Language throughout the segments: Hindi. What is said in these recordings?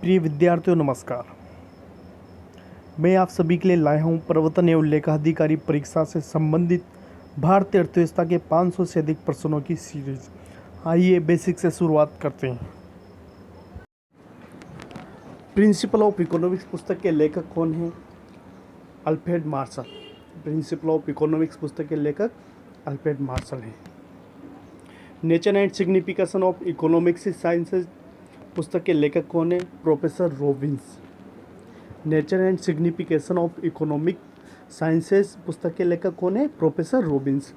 प्रिय विद्यार्थियों नमस्कार। मैं आप सभी के लिए लाया हूं प्रवर्तन एवं लेखाधिकारी परीक्षा से संबंधित भारतीय अर्थव्यवस्था के 500 से अधिक प्रश्नों की सीरीज। आइए बेसिक से शुरुआत करते हैं। प्रिंसिपल ऑफ इकोनॉमिक्स पुस्तक के लेखक कौन हैं? Alfred Marshall. Principle of economics पुस्तक के लेखक अल्फ्रेड मार्शल हैं। Nature and signification of economics sciences पुस्तक के लेखक कौन है? Professor Robins. Nature and signification of economic sciences पुस्तक के लेखक कौन है? Professor Robins.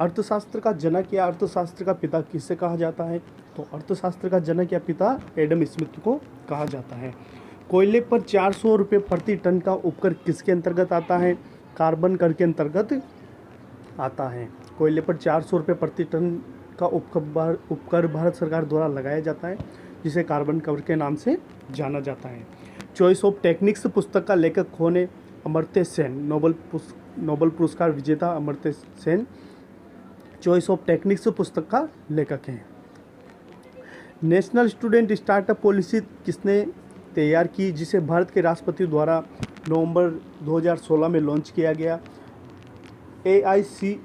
अर्थशास्त्र का जनक या अर्थशास्त्र का पिता किसे कहा जाता है? तो अर्थशास्त्र का जनक या पिता एडम स्मिथ को कहा जाता है। कोयले पर 400 रुपये प्रति टन का उपकर किसके अंतर्गत आता है? कार्बन कर के अंतर्गत आता है। कोयले पर 400 रुपये प्रति टन का उपकर भारत सरकार द्वारा लगाया जाता है, जिसे कार्बन कर के नाम से जाना जाता है। चॉइस ऑफ टेक्निक्स पुस्तक का लेखक कौन है? अमर्त्य सेन। नोबेल पुरस्कार विजेता Amartya Sen choice of techniques पुस्तक का लेखक हैं। नेशनल स्टूडेंट स्टार्टअप पॉलिसी किसने तैयार की, जिसे भारत के राष्ट्रपति द्वारा नवंबर 2016 में लॉन्च किया गया? AICTE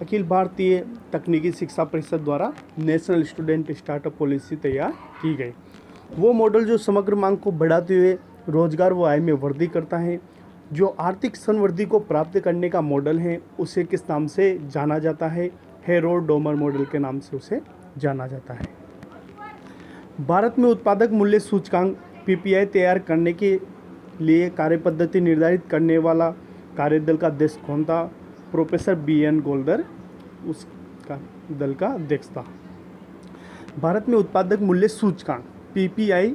अखिल भारतीय तकनीकी शिक्षा परिषद द्वारा नेशनल स्टूडेंट स्टार्टअप पॉलिसी तैयार की गई। वो मॉडल जो समग्र मांग को बढ़ाते हुए रोजगार व आय में वृद्धि करता है, जो आर्थिक संवृद्धि को प्राप्त करने का मॉडल है, उसे किस नाम से जाना जाता है? हेरोल्ड डोमर मॉडल के नाम से उसे जाना जाता है। भारत में उत्पादक मूल्य सूचकांक PPI तैयार करने के लिए कार्यपद्धति निर्धारित करने वाला कार्यदल का अध्यक्ष कौन था? प्रोफेसर BN गोल्डर उसका दल का अध्यक्ष था। भारत में उत्पादक मूल्य सूचकांक PPI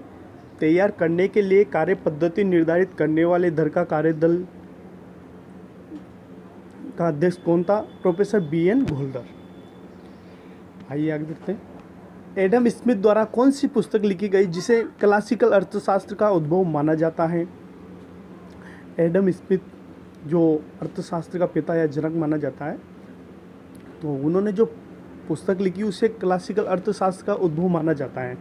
तैयार करने के लिए कार्यपद्धति निर्धारित करने वाले दल का कार्यदल का अध्यक्ष कौन था? Professor BN गोल्डर। आइए आगे देखते हैं। एडम स्मिथ द्वारा कौन सी पुस्तक लिखी गई जिसे क्लासिकल अर्थशास्त्र का उद्भव माना जाता है? एडम स्मिथ जो अर्थशास्त्र का पिता या जनक माना जाता है, तो उन्होंने जो पुस्तक लिखी उसे क्लासिकल अर्थशास्त्र का उद्भव माना जाता है।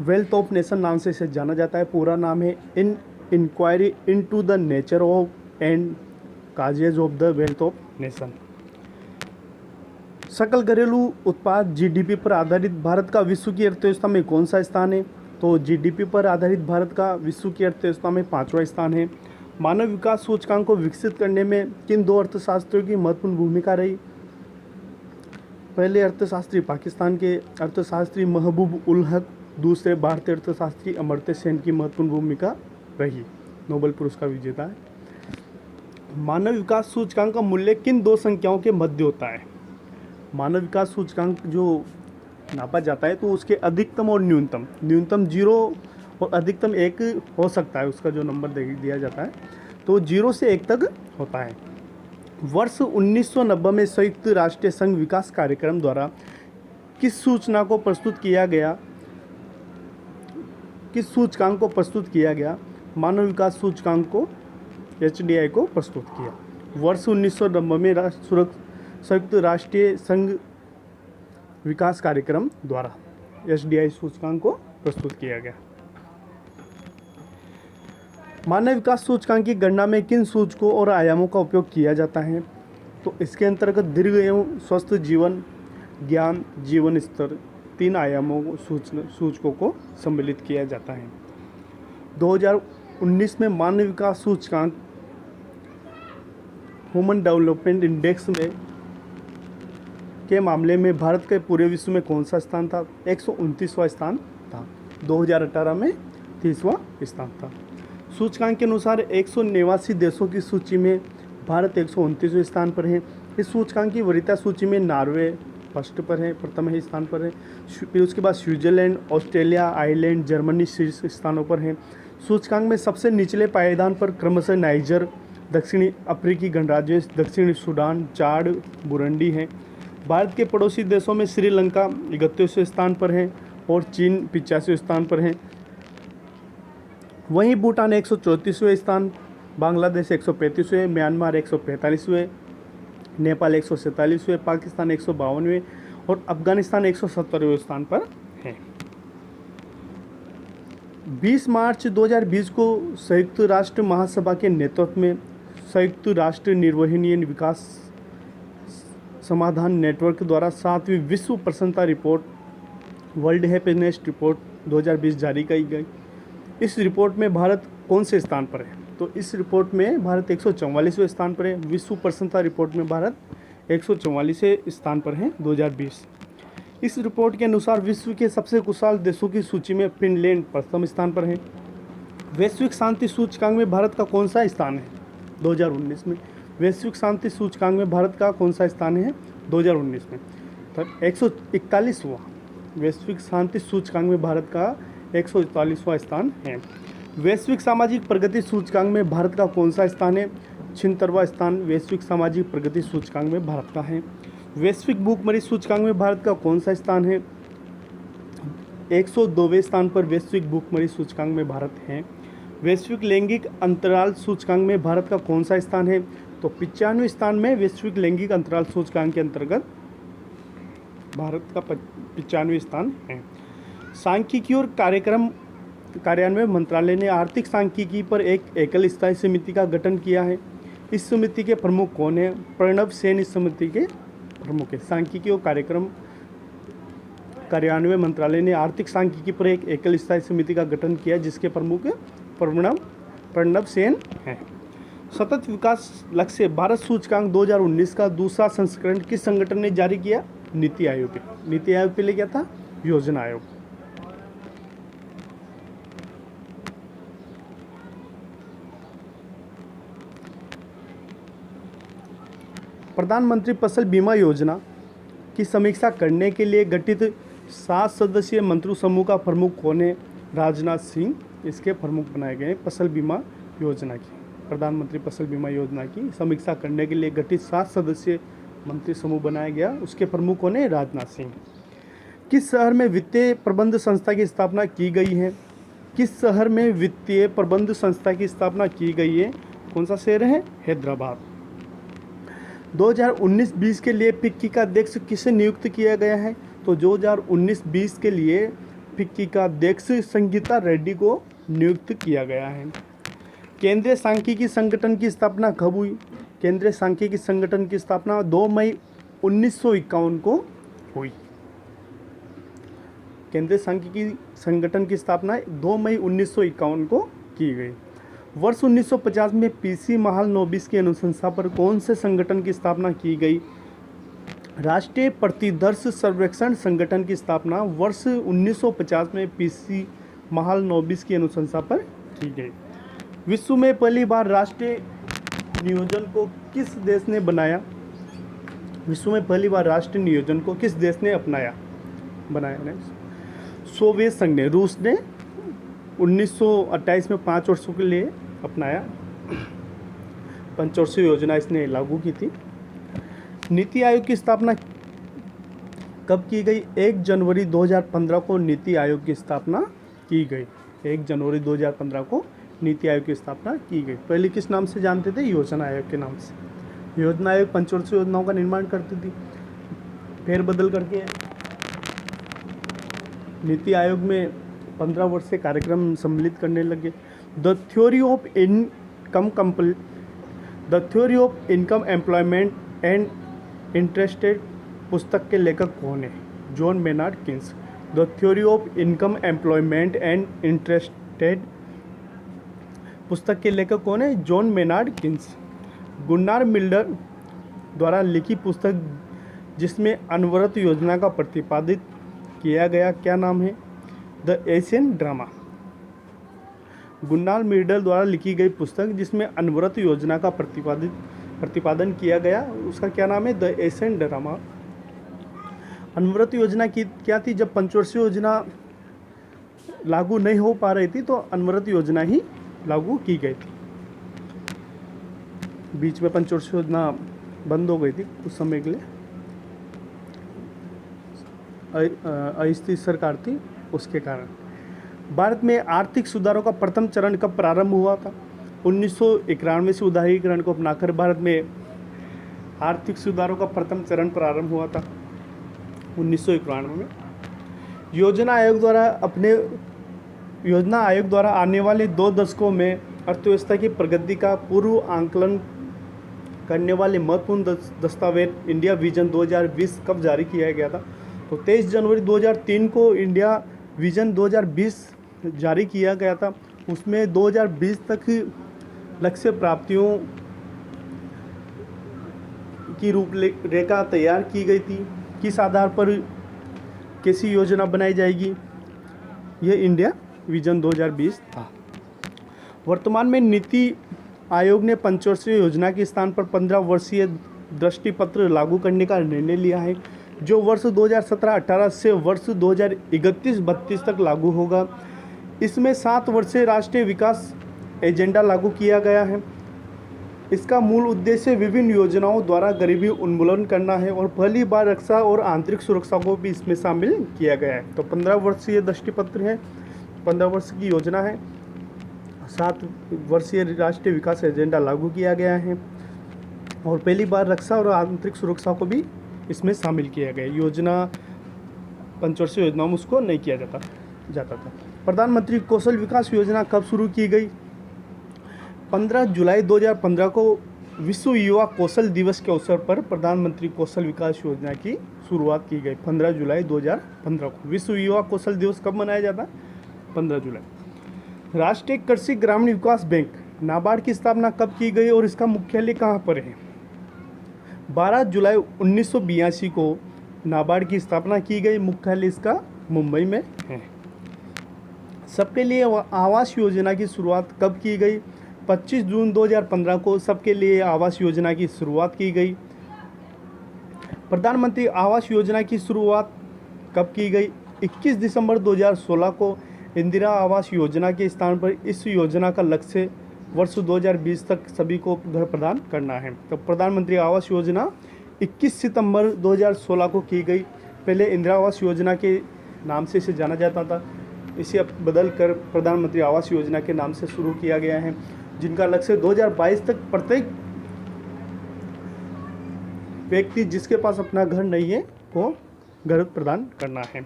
वेल्थ ऑफ नेशन नाम से इसे जाना जाता है। पूरा नाम है in inquiry into the nature of and causes of the wealth of nation. सकल घरेलू उत्पाद GDP पर आधारित भारत का विश्व की अर्थव्यवस्था में कौन सा स्थान है? तो GDP पर आधारित भारत का विश्व की अर्थव्यवस्था में 5वां स्थान है। मानव विकास सूचकांक को विकसित करने में किन दो अर्थशास्त्रियों की महत्वपूर्ण भूमिका रही? पहले अर्थशास्त्री पाकिस्तान के अर्थशास्त्री महबूब उल हक, दूसरे भारतीय अर्थशास्त्री अमर्त्य सेन की महत्वपूर्ण भूमिका रही। नोबेल पुरस्कार विजेता है। मानव विकास सूचकांक का मूल्य किन दो संख्याओं के मध्य होता है? मानव विकास सूचकांक जो नापा जाता है तो उसके अधिकतम और न्यूनतम 0 और अधिकतम 1 हो सकता है। उसका जो नंबर दिया जाता है तो 0 से 1 तक होता है। वर्ष 1990 में संयुक्त राष्ट्र संघ विकास कार्यक्रम द्वारा किस सूचकांक को प्रस्तुत किया गया? मानव विकास सूचकांक को HDI को प्रस्तुत किया। वर्ष 1990 में संयुक्त राष्ट्रीय संघ विकास कार्यक्रम द्वारा HDI सूचकांक को प्रस्तुत किया गया। मानव विकास सूचकांक की गणना में किन सूचकों और आयामों का उपयोग किया जाता है? तो इसके अंतर्गत दीर्घ एवं स्वस्थ जीवन, ज्ञान, जीवन स्तर 3 आयामों सूचकों को सम्मिलित किया जाता है। 2019 में मानव विकास सूचकांक ह्यूमन डेवलपमेंट इंडेक्स में के मामले में भारत के पूरे विश्व में कौन सा स्थान था? 129वां स्थान था। 2018 में 30वां स्थान था। सूचकांक के अनुसार 189 देशों की सूची में भारत 129वें स्थान पर है। इस सूचकांक की वरीयता सूची में नॉर्वे प्रथम स्थान पर है। फिर उसके बाद स्विट्जरलैंड, ऑस्ट्रेलिया, आयरलैंड, जर्मनी शीर्ष स्थानों पर हैं। सूचकांक में सबसे निचले पायदान पर क्रमशः नाइजर, दक्षिणी अफ्रीकी गणराज्य, दक्षिणी सूडान, चाड, बुरुंडी हैं। भारत के पड़ोसी देशों में श्रीलंका 31वें स्थान पर है और चीन 85वें स्थान पर है। वहीं भूटान 134वें स्थान, बांग्लादेश 135वें, म्यांमार 145वें, नेपाल 147वें, पाकिस्तान 152वें और अफगानिस्तान 170वें स्थान पर है। 20 मार्च 2020 को संयुक्त राष्ट्र महासभा के नेतृत्व में संयुक्त राष्ट्र निर्वहनीय विकास समाधान नेटवर्क द्वारा 7वीं विश्व प्रसन्नता रिपोर्ट वर्ल्ड हैप्पीनेस रिपोर्ट 2020 जारी की गई। इस रिपोर्ट में भारत कौन से स्थान पर है? तो इस रिपोर्ट में भारत 144वें स्थान पर है। विश्व प्रसन्नता रिपोर्ट में भारत 144वें स्थान पर है 2020। इस रिपोर्ट के अनुसार विश्व के सबसे खुशहाल देशों की सूची में फिनलैंड प्रथम स्थान पर है। वैश्विक शांति सूचकांक में भारत का कौन सा स्थान है 2019 में? वैश्विक शांति सूचकांक में भारत का कौन सा स्थान है 2019 में? तो 141वां वैश्विक शांति सूचकांक में भारत का 141वां स्थान है। वैश्विक सामाजिक प्रगति सूचकांक में भारत का कौन सा स्थान है? 76वां स्थान वैश्विक सामाजिक प्रगति सूचकांक में भारत का है। वैश्विक भूखमरी सूचकांक में भारत का कौन सा स्थान है? 102वें स्थान पर वैश्विक भूखमरी सूचकांक में भारत है। वैश्विक लैंगिक अंतराल सूचकांक में भारत का कौन सा स्थान है? तो 95वें स्थान में वैश्विक लैंगिक अंतराल सूचकांक के अंतर्गत भारत का 95वें स्थान है। सांख्यिकी और कार्यक्रम कार्यान्वयन मंत्रालय ने आर्थिक सांख्यिकी पर एक एकल स्थायी समिति का गठन किया है। इस समिति के प्रमुख कौन है? प्रणब सेन इस समिति के प्रमुख है। सांख्यिकी और कार्यक्रम कार्यान्वयन मंत्रालय ने आर्थिक सांख्यिकी पर एक एकल स्थायी समिति का गठन किया जिसके प्रमुख प्रणब सेन हैं। सतत विकास लक्ष्य भारत सूचकांक 2019 का दूसरा संस्करण किस संगठन ने जारी किया? नीति आयोग। नीति आयोग पहले क्या था? योजना आयोग। प्रधानमंत्री फसल बीमा योजना की समीक्षा करने के लिए गठित 7 सदस्यीय मंत्री समूह का प्रमुख कौन है? राजनाथ सिंह इसके प्रमुख बनाए गए। फसल बीमा योजना की प्रधानमंत्री फसल बीमा योजना की समीक्षा करने के लिए गठित 7 सदस्यीय मंत्री समूह बनाया गया। उसके प्रमुख कौन है? राजनाथ सिंह। किस शहर में वित्तीय प्रबंध संस्था की स्थापना की गई है? किस शहर में वित्तीय प्रबंध संस्था की स्थापना की गई है? कौन सा शहर है? हैदराबाद। 2019-20 के लिए फिक्की का अध्यक्ष किसे नियुक्त किया गया है? तो 2019-20 के लिए फिक्की का अध्यक्ष संगीता रेड्डी को नियुक्त किया गया है। केंद्रीय सांख्यिकी संगठन की स्थापना कब हुई? केंद्रीय सांख्यिकी संगठन की स्थापना 2 मई 1951 को हुई। केंद्रीय सांख्यिकी संगठन की स्थापना 2 मई 1951 को की गई। वर्ष 1950 में पीसी महालनोबिस की अनुशंसा पर कौन से संगठन की स्थापना की गई? राष्ट्रीय प्रतिदर्श सर्वेक्षण संगठन की स्थापना वर्ष 1950 में पीसी महालनोबिस की अनुशंसा पर की गई। विश्व में पहली बार राष्ट्रीय नियोजन को किस देश ने बनाया? विश्व में पहली बार राष्ट्रीय नियोजन को किस देश ने बनाया ने? सोवियत संघ ने। रूस ने 1928 में 5 वर्षों के लिए अपनाया। पंचवर्षीय योजना इसने लागू की थी। नीति आयोग की स्थापना कब की गई? 1 जनवरी 2015 को नीति आयोग की स्थापना की गई। 1 जनवरी 2015 को नीति आयोग की स्थापना की गई। पहले किस नाम से जानते थे? योजना आयोग के नाम से। योजना आयोग पंचवर्षीय योजनाओं का निर्माण करती थी। फेरबदल करके नीति आयोग में 15 वर्ष से कार्यक्रम सम्मिलित करने लगे। The theory of income employment and interested पुस्तक के लेखक कौन है? John Maynard Keynes. The theory of income employment and interested पुस्तक के लेखक कौन है? John Maynard Keynes. गुन्नार मिल्डर द्वारा लिखी पुस्तक जिसमें अनवरत योजना का प्रतिपादित किया गया क्या नाम है? The Asian drama. गुन्नार मिल्डर द्वारा लिखी गई पुस्तक जिसमें अनवरत योजना का प्रतिपादन किया गया उसका क्या नाम है? The Asian drama. अनवरत योजना की क्या थी? जब पंचवर्षीय योजना लागू नहीं हो पा रही थी तो अनवरत योजना ही लागू की गई थी। बीच में पंचवर्षीय योजना बंद हो गई थी कुछ समय के लिए, अस्थिर सरकार थी उसके कारण। भारत में आर्थिक सुधारों का प्रथम चरण कब प्रारंभ हुआ था? 1991 से उदारीकरण को अपनाकर भारत में आर्थिक सुधारों का प्रथम चरण प्रारंभ हुआ था 1991 में। योजना आयोग द्वारा अपने योजना आयोग द्वारा आने वाले 2 दशकों में अर्थव्यवस्था की प्रगति का पूर्व आंकलन करने वाले महत्वपूर्ण दस्तावेज इंडिया विजन 2020 कब जारी किया गया था? तो 23 जनवरी 2003 को इंडिया विजन 2020 जारी किया गया था। उसमें 2020 तक लक्ष्य प्राप्तियों की रूपरेखा तैयार की गई थी। किस आधार पर कैसी योजना बनाई जाएगी, यह इंडिया विजन 2020 था। वर्तमान में नीति आयोग ने पंचवर्षीय योजना के स्थान पर 15 वर्षीय दृष्टिपत्र लागू करने का निर्णय लिया है, जो वर्ष 2017-18 से वर्ष 2031-32 तक लागू होगा। इसमें 7 वर्षीय राष्ट्रीय विकास एजेंडा लागू किया गया है। इसका मूल उद्देश्य विभिन्न योजनाओं द्वारा गरीबी उन्मूलन करना है और पहली बार रक्षा और आंतरिक सुरक्षा को भी इसमें शामिल किया गया है। तो 15 वर्षीय दृष्टिपत्र है, 15 वर्ष की योजना है, 7 वर्षीय राष्ट्रीय विकास एजेंडा लागू किया गया है और पहली बार रक्षा और आंतरिक सुरक्षा को भी इसमें शामिल किया गया। योजना पंचवर्षीय योजनाओं में उसको नहीं किया जाता था। प्रधानमंत्री कौशल विकास योजना कब शुरू की गई? 15 जुलाई 2015 को विश्व युवा कौशल दिवस के अवसर पर प्रधानमंत्री कौशल विकास योजना की शुरुआत की गई। 15 जुलाई 2015 को विश्व युवा कौशल दिवस कब मनाया जाता है? 15 जुलाई। राष्ट्रीय कृषि ग्रामीण विकास बैंक नाबार्ड की स्थापना कब की गई और इसका मुख्यालय कहाँ पर है? 12 जुलाई 1982 को नाबार्ड की स्थापना की गई, मुख्यालय इसका मुंबई में है। सबके लिए आवास योजना की शुरुआत कब की गई? 25 जून 2015 को सबके लिए आवास योजना की शुरुआत की गई। प्रधानमंत्री आवास योजना की शुरुआत कब की गई? 21 दिसंबर 2016 को इंदिरा आवास योजना के स्थान पर इस योजना का लक्ष्य वर्ष 2020 तक सभी को घर प्रदान करना है। तो प्रधानमंत्री आवास योजना 21 सितंबर 2016 को की गई। पहले इंदिरा आवास योजना के नाम से इसे जाना जाता था, इसे अब बदल कर प्रधानमंत्री आवास योजना के नाम से शुरू किया गया है, जिनका लक्ष्य 2022 तक प्रत्येक व्यक्ति जिसके पास अपना घर नहीं है वो घर प्रदान करना है।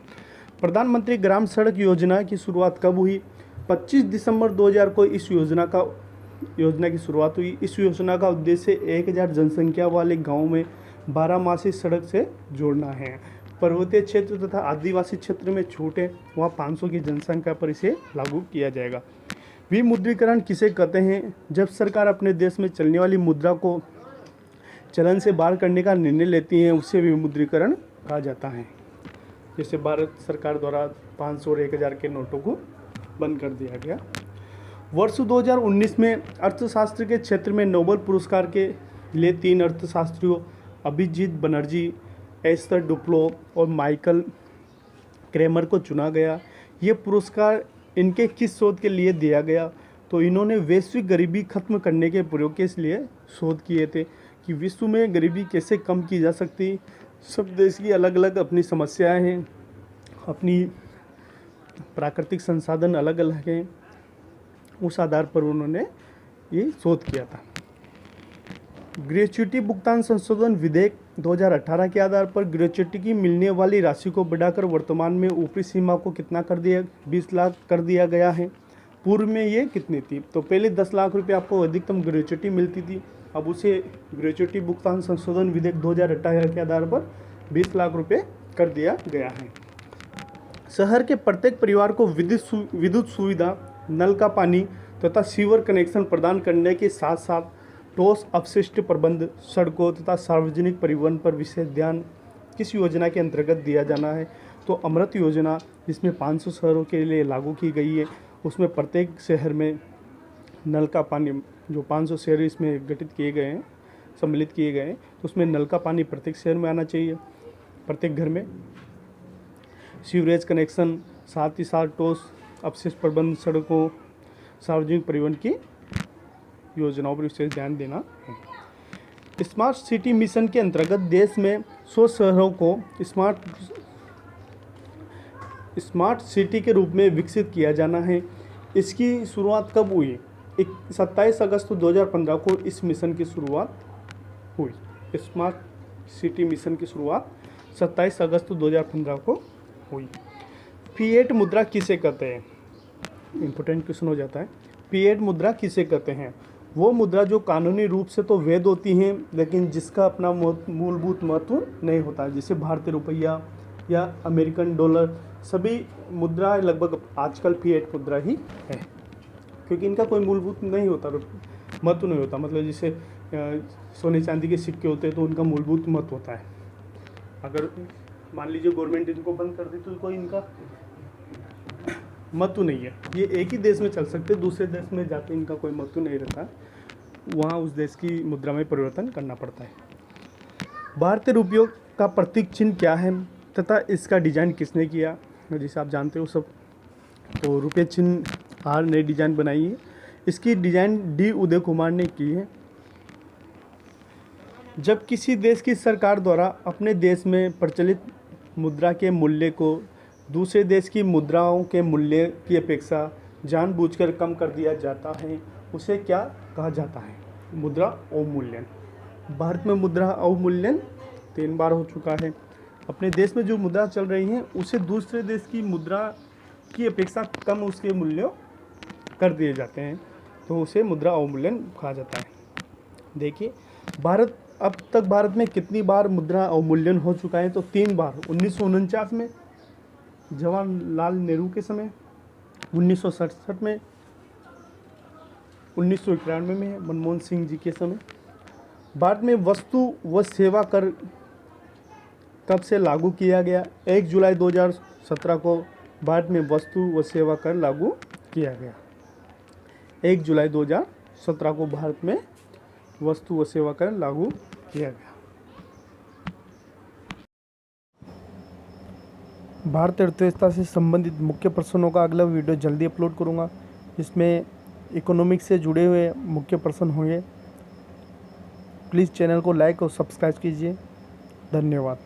प्रधानमंत्री ग्राम सड़क योजना की शुरुआत कब हुई? 25 दिसंबर 2000 को इस योजना की शुरुआत हुई। इस योजना का उद्देश्य 1000 जनसंख्या वाले गाँव में 12 मासी सड़क से जोड़ना है। पर्वतीय क्षेत्र तथा आदिवासी क्षेत्र में छूट है, वहाँ 500 की जनसंख्या पर इसे लागू किया जाएगा। विमुद्रीकरण किसे कहते हैं? जब सरकार अपने देश में चलने वाली मुद्रा को चलन से बाहर करने का निर्णय लेती है, उसे विमुद्रीकरण कहा जाता है। जैसे भारत सरकार द्वारा 500 और 1000 के नोटों को बंद कर दिया गया। वर्ष 2019 में अर्थशास्त्र के क्षेत्र में नोबेल पुरस्कार के लिए 3 अर्थशास्त्रियों अभिजीत बनर्जी, एस्थर डुप्लो और माइकल क्रेमर को चुना गया। ये पुरस्कार इनके किस शोध के लिए दिया गया? तो इन्होंने वैश्विक गरीबी खत्म करने के प्रयोग के लिए शोध किए थे कि विश्व में गरीबी कैसे कम की जा सकती। सब देश की अलग अलग अपनी समस्याएं हैं, अपनी प्राकृतिक संसाधन अलग अलग हैं, उस आधार पर उन्होंने ये शोध किया था। ग्रेच्युटी भुगतान संशोधन विधेयक 2018 के आधार पर ग्रेच्युटी की मिलने वाली राशि को बढ़ाकर वर्तमान में ऊपरी सीमा को कितना कर दिया 20 लाख कर दिया गया है। पूर्व में ये कितनी थी? तो पहले 10 लाख रुपए आपको अधिकतम ग्रेच्युटी मिलती थी, अब उसे ग्रेच्युटी भुगतान संशोधन विधेयक 2018 के आधार पर 20 लाख रुपए कर दिया गया है। शहर के प्रत्येक परिवार को विद्युत सुविधा, नल का पानी तथा सीवर कनेक्शन प्रदान करने के साथ साथ ठोस अपशिष्ट प्रबंध, सड़कों तथा सार्वजनिक परिवहन पर विशेष ध्यान किस योजना के अंतर्गत दिया जाना है? तो अमृत योजना, जिसमें 500 शहरों के लिए लागू की गई है, उसमें प्रत्येक शहर में नल का पानी, जो 500 शहर इसमें गठित किए गए हैं, सम्मिलित किए गए हैं, तो उसमें नल का पानी प्रत्येक शहर में आना चाहिए, प्रत्येक घर में। सीवरेज कनेक्शन, साथ ही साथ ठोस अपशिष्ट प्रबंध, सड़कों, सार्वजनिक परिवहन की योजनाओं पर विशेष ध्यान देना है। स्मार्ट सिटी मिशन के अंतर्गत देश में 100 शहरों को स्मार्ट सिटी के रूप में विकसित किया जाना है। इसकी शुरुआत कब हुई? 27 अगस्त 2015 को इस मिशन की शुरुआत हुई। स्मार्ट सिटी मिशन की शुरुआत 27 अगस्त 2015 को हुई। फिएट मुद्रा किसे कहते हैं? इम्पोर्टेंट क्वेश्चन हो जाता है। फिएट मुद्रा किसे कहते हैं? वो मुद्रा जो कानूनी रूप से तो वैध होती हैं लेकिन जिसका अपना मूलभूत महत्व नहीं होता, जैसे भारतीय रुपया या अमेरिकन डॉलर, सभी मुद्रा लगभग आजकल फिएट मुद्रा ही है, क्योंकि इनका कोई मूलभूत नहीं होता, महत्व नहीं होता। मतलब जैसे सोने चांदी के सिक्के होते हैं तो उनका मूलभूत महत्व होता है। अगर मान लीजिए गवर्नमेंट इनको बंद कर दी तो कोई इनका महत्व नहीं है। ये एक ही देश में चल सकते, दूसरे देश में जाके इनका कोई महत्व नहीं रहता, वहाँ उस देश की मुद्रा में परिवर्तन करना पड़ता है। भारतीय रुपयों का प्रतीक चिन्ह क्या है तथा इसका डिज़ाइन किसने किया? जैसे आप जानते हो सब, तो रुपये चिन्ह हार नई डिज़ाइन बनाई है। इसकी डिज़ाइन डी उदय कुमार ने की है। जब किसी देश की सरकार द्वारा अपने देश में प्रचलित मुद्रा के मूल्य को दूसरे देश की मुद्राओं के मूल्य की अपेक्षा जानबूझकर कम कर दिया जाता है, उसे क्या कहा जाता है? मुद्रा अवमूल्यन। भारत में मुद्रा अवमूल्यन 3 बार हो चुका है। अपने देश में जो मुद्रा चल रही हैं उसे दूसरे देश की मुद्रा की अपेक्षा कम उसके मूल्य कर दिए जाते हैं, तो उसे मुद्रा अवमूल्यन कहा जाता है। देखिए अब तक भारत में कितनी बार मुद्रा अवमूल्यन हो चुका है? तो 3 बार। 1949 में जवाहरलाल नेहरू के समय, 1967 में, 1991 में मनमोहन सिंह जी के समय। भारत में वस्तु व सेवा कर कब से लागू किया गया? 1 जुलाई 2017 को भारत में वस्तु व सेवा कर लागू किया गया। 1 जुलाई 2017 को भारत में वस्तु व सेवा कर लागू किया गया। भारतीय अर्थव्यवस्था से संबंधित मुख्य प्रश्नों का अगला वीडियो जल्दी अपलोड करूंगा, जिसमें इकोनॉमिक्स से जुड़े हुए मुख्य प्रश्न होंगे। प्लीज़ चैनल को लाइक और सब्सक्राइब कीजिए। धन्यवाद।